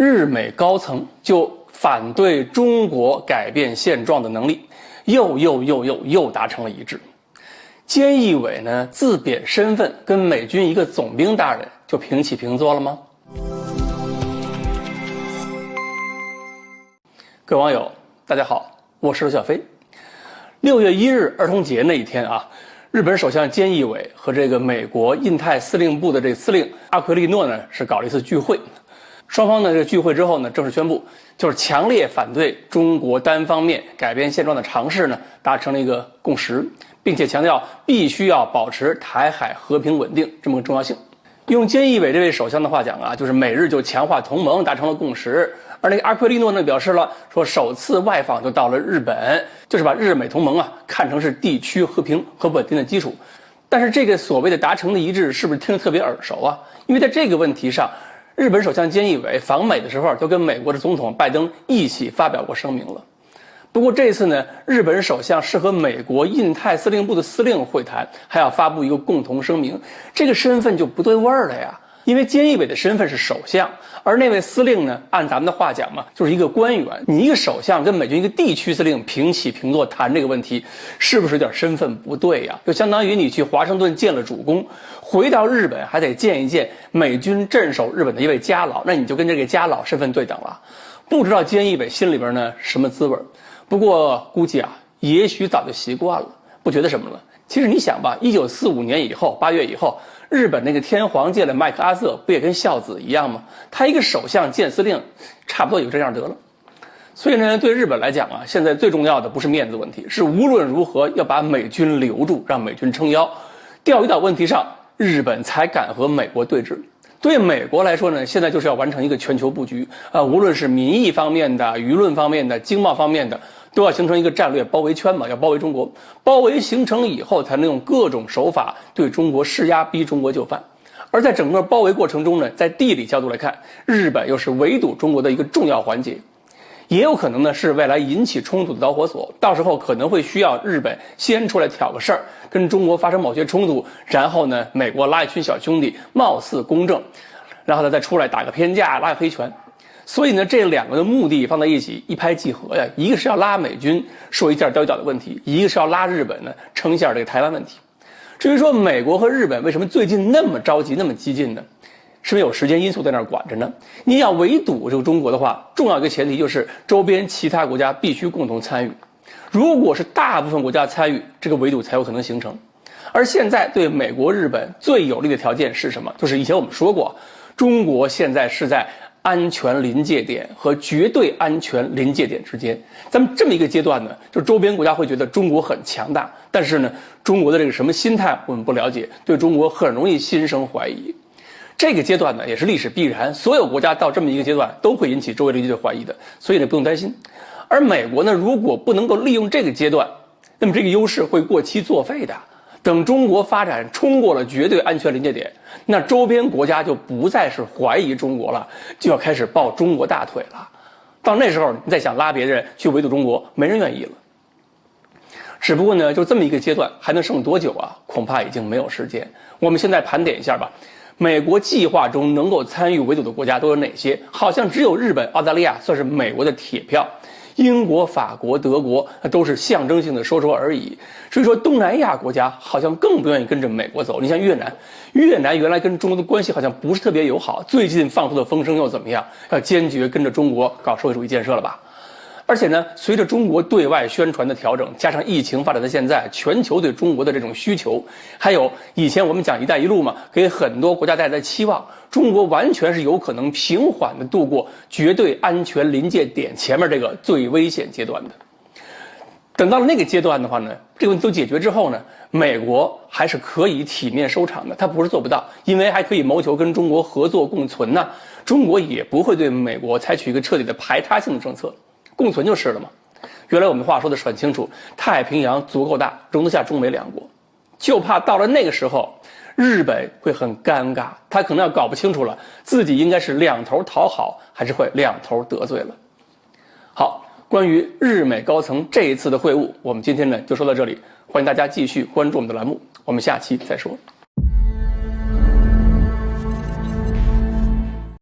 日美高层就反对中国改变现状的能力又达成了一致。菅义伟呢自贬身份跟美军一个总兵大人就平起平坐了吗？各位网友大家好，我是刘小飞。6月1日儿童节那一天啊，日本首相菅义伟和这个美国印太司令部的这个司令阿奎利诺呢是搞了一次聚会。双方呢这个聚会之后呢，正式宣布就是强烈反对中国单方面改变现状的尝试呢达成了一个共识，并且强调必须要保持台海和平稳定这么个重要性。用菅义伟这位首相的话讲啊，就是美日就强化同盟达成了共识。而那个阿奎利诺呢表示了说，首次外访就到了日本，就是把日美同盟啊看成是地区和平和稳定的基础。但是这个所谓的达成的一致是不是听着特别耳熟啊？因为在这个问题上，日本首相菅义伟访美的时候就跟美国的总统拜登一起发表过声明了。不过这次呢，日本首相是和美国印太司令部的司令会谈，还要发布一个共同声明，这个身份就不对味儿了呀。因为菅义伟的身份是首相，而那位司令呢，按咱们的话讲嘛，就是一个官员。你一个首相跟美军一个地区司令平起平坐谈这个问题，是不是有点身份不对呀？就相当于你去华盛顿见了主公，回到日本还得见一见美军镇守日本的一位家老，那你就跟这个家老身份对等了。不知道菅义伟心里边呢什么滋味？不过估计啊，也许早就习惯了，不觉得什么了。其实你想吧，1945年以后8月以后，日本那个天皇见了麦克阿瑟，不也跟孝子一样吗？他一个首相见司令，差不多也就这样得了。所以呢，对日本来讲啊，现在最重要的不是面子问题，是无论如何要把美军留住，让美军撑腰。钓鱼岛问题上，日本才敢和美国对峙。对美国来说呢，现在就是要完成一个全球布局无论是民意方面的、舆论方面的、经贸方面的，都要形成一个战略包围圈嘛，要包围中国。包围形成以后，才能用各种手法对中国施压，逼中国就范。而在整个包围过程中呢，在地理角度来看，日本又是围堵中国的一个重要环节。也有可能呢是未来引起冲突的导火索，到时候可能会需要日本先出来挑个事儿，跟中国发生某些冲突，然后呢美国拉一群小兄弟貌似公正，然后呢再出来打个偏架，拉个黑拳。所以呢这两个的目的放在一起一拍即合呀，一个是要拉美军说一下钓鱼岛的问题，一个是要拉日本呢撑一下这个台湾问题。至于说美国和日本为什么最近那么着急那么激进呢？是因为有时间因素在那儿管着呢。你要围堵这个中国的话，重要一个前提就是周边其他国家必须共同参与。如果是大部分国家参与，这个围堵才有可能形成。而现在对美国、日本最有利的条件是什么？就是以前我们说过，中国现在是在安全临界点和绝对安全临界点之间。咱们这么一个阶段呢，就是周边国家会觉得中国很强大，但是呢，中国的这个什么心态我们不了解，对中国很容易心生怀疑。这个阶段呢，也是历史必然，所有国家到这么一个阶段都会引起周围邻居的怀疑的，所以呢不用担心。而美国呢，如果不能够利用这个阶段，那么这个优势会过期作废的。等中国发展冲过了绝对安全临界点，那周边国家就不再是怀疑中国了，就要开始抱中国大腿了。到那时候你再想拉别人去围堵中国，没人愿意了。只不过呢，就这么一个阶段还能剩多久啊？恐怕已经没有时间。我们现在盘点一下吧。美国计划中能够参与围堵的国家都有哪些？好像只有日本、澳大利亚算是美国的铁票，英国、法国、德国都是象征性的说说而已。所以说东南亚国家好像更不愿意跟着美国走。你像越南原来跟中国的关系好像不是特别友好，最近放出的风声又怎么样？要坚决跟着中国搞社会主义建设了吧？而且呢，随着中国对外宣传的调整，加上疫情发展到现在，全球对中国的这种需求，还有以前我们讲一带一路嘛，给很多国家带来的期望，中国完全是有可能平缓的度过绝对安全临界点前面这个最危险阶段的。等到了那个阶段的话呢，这个问题都解决之后呢，美国还是可以体面收场的，它不是做不到，因为还可以谋求跟中国合作共存呢，中国也不会对美国采取一个彻底的排他性的政策。共存就是了嘛。原来我们话说的是很清楚，太平洋足够大，容得下中美两国，就怕到了那个时候，日本会很尴尬，他可能要搞不清楚了，自己应该是两头讨好，还是会两头得罪了。好，关于日美高层这一次的会晤，我们今天呢就说到这里，欢迎大家继续关注我们的栏目，我们下期再说。